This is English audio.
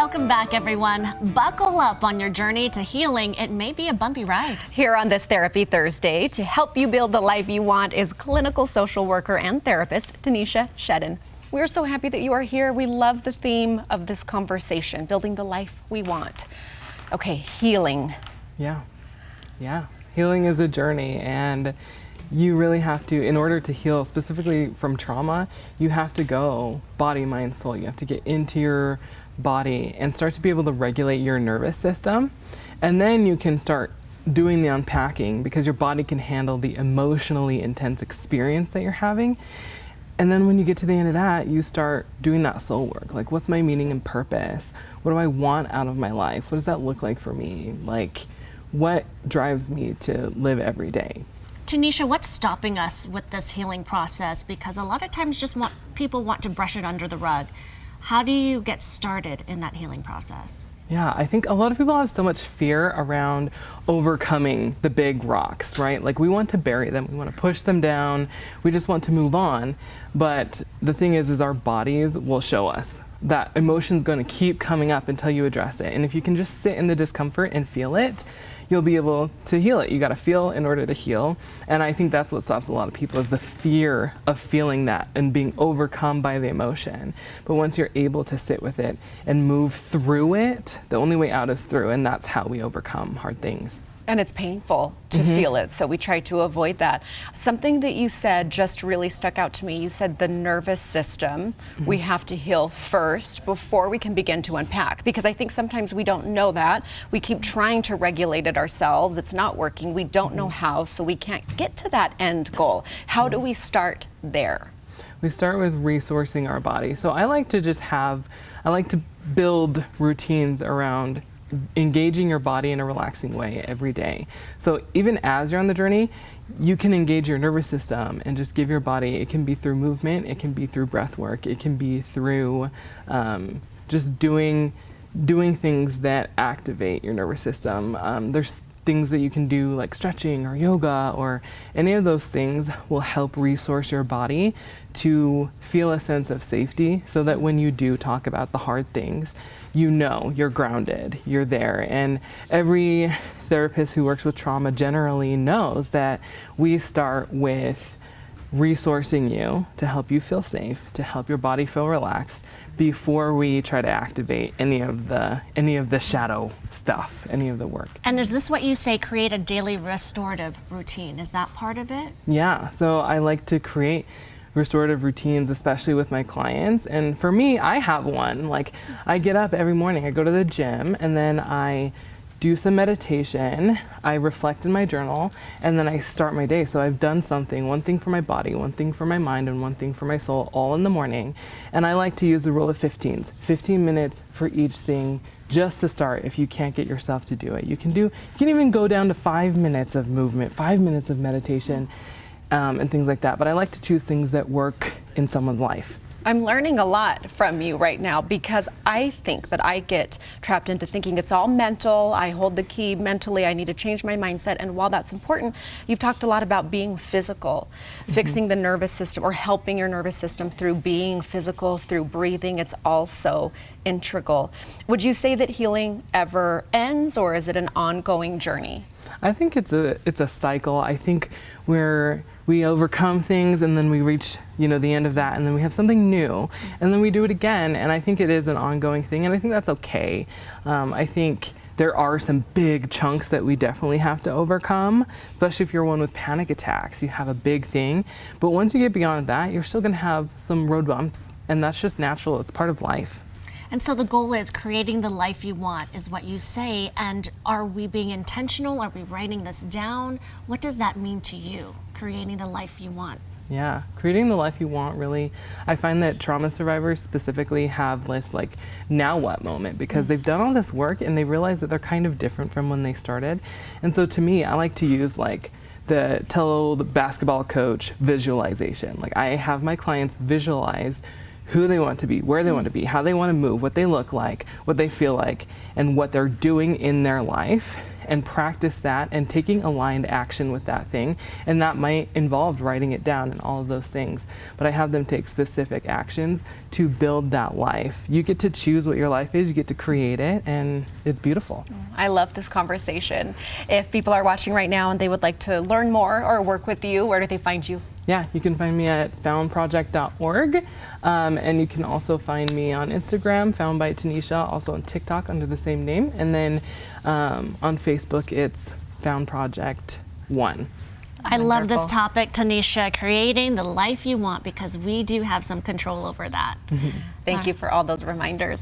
Welcome back, everyone. Buckle up on your journey to healing. It may be a bumpy ride. Here on this Therapy Thursday, to help you build the life you want, is clinical social worker and therapist Tahisha Shedden. We're so happy that you are here. We love the theme of this conversation, building the life we want. Okay, healing. Yeah. Healing is a journey, and you really have to, in order to heal specifically from trauma, you have to go body, mind, soul. You have to get into your body and start to be able to regulate your nervous system. And then you can start doing the unpacking, because your body can handle the emotionally intense experience that you're having. And then when you get to the end of that, you start doing that soul work. Like, what's my meaning and purpose? What do I want out of my life? What does that look like for me? Like, what drives me to live every day? Tahisha, what's stopping us with this healing process? Because a lot of times people want to brush it under the rug. How do you get started in that healing process? Yeah, I think a lot of people have so much fear around overcoming the big rocks, right? Like, we want to bury them, we want to push them down, we just want to move on. But the thing is our bodies will show us that emotion's going to keep coming up until you address it. And if you can just sit in the discomfort and feel it, you'll be able to heal it. You got to feel in order to heal. And I think that's what stops a lot of people, is the fear of feeling that and being overcome by the emotion. But once you're able to sit with it and move through it, the only way out is through, and that's how we overcome hard things. And it's painful to feel it, so we try to avoid that. Something that you said just really stuck out to me. You said the nervous system, we have to heal first before we can begin to unpack. Because I think sometimes we don't know that. We keep trying to regulate it ourselves. It's not working. We don't know how, so we can't get to that end goal. How do we start there? We start with resourcing our body. So I like to build routines around engaging your body in a relaxing way every day. So even as you're on the journey, you can engage your nervous system and just give your body, it can be through movement, it can be through breath work, it can be through just doing things that activate your nervous system. There's things that you can do like stretching or yoga, or any of those things will help resource your body to feel a sense of safety, so that when you do talk about the hard things, you know you're grounded, you're there. And every therapist who works with trauma generally knows that we start with resourcing you to help you feel safe, to help your body feel relaxed, before we try to activate any of the shadow stuff, any of the work. And is this what you say, create a daily restorative routine? Is that part of it? Yeah, so I like to create restorative routines, especially with my clients. And for me, I have one. Like, I get up every morning, I go to the gym, and then I do some meditation, I reflect in my journal, and then I start my day. So I've done something, one thing for my body, one thing for my mind, and one thing for my soul, all in the morning. And I like to use the rule of 15s, 15 minutes for each thing, just to start. If you can't get yourself to do it, you can even go down to 5 minutes of movement, 5 minutes of meditation, and things like that. But I like to choose things that work in someone's life. I'm learning a lot from you right now, because I think that I get trapped into thinking it's all mental. I hold the key mentally. I need to change my mindset. And while that's important, you've talked a lot about being physical, fixing the nervous system, or helping your nervous system through being physical, through breathing. It's also integral. Would you say that healing ever ends, or is it an ongoing journey? I think it's a cycle. I think we overcome things, and then we reach, the end of that, and then we have something new, and then we do it again. And I think it is an ongoing thing, and I think that's okay. I think there are some big chunks that we definitely have to overcome, especially if you're one with panic attacks. You have a big thing, but once you get beyond that, you're still gonna have some road bumps, and that's just natural. It's part of life. And so the goal is creating the life you want, is what you say. And are we being intentional? Are we writing this down? What does that mean to you, creating the life you want? Yeah, creating the life you want, really. I find that trauma survivors specifically have this now what moment, because they've done all this work and they realize that they're kind of different from when they started. And so to me, I like to use tell the basketball coach visualization. I have my clients visualize who they want to be, where they want to be, how they want to move, what they look like, what they feel like, and what they're doing in their life. and practice that and taking aligned action with that thing. And that might involve writing it down and all of those things. But I have them take specific actions to build that life. You get to choose what your life is, you get to create it, and it's beautiful. I love this conversation. If people are watching right now and they would like to learn more or work with you, where do they find you? Yeah, you can find me at foundproject.org, and you can also find me on Instagram, Found by Tahisha, also on TikTok under the same name, and then on Facebook it's Found Project 1. I love this topic, Tahisha, creating the life you want, because we do have some control over that. Thank you for all those reminders.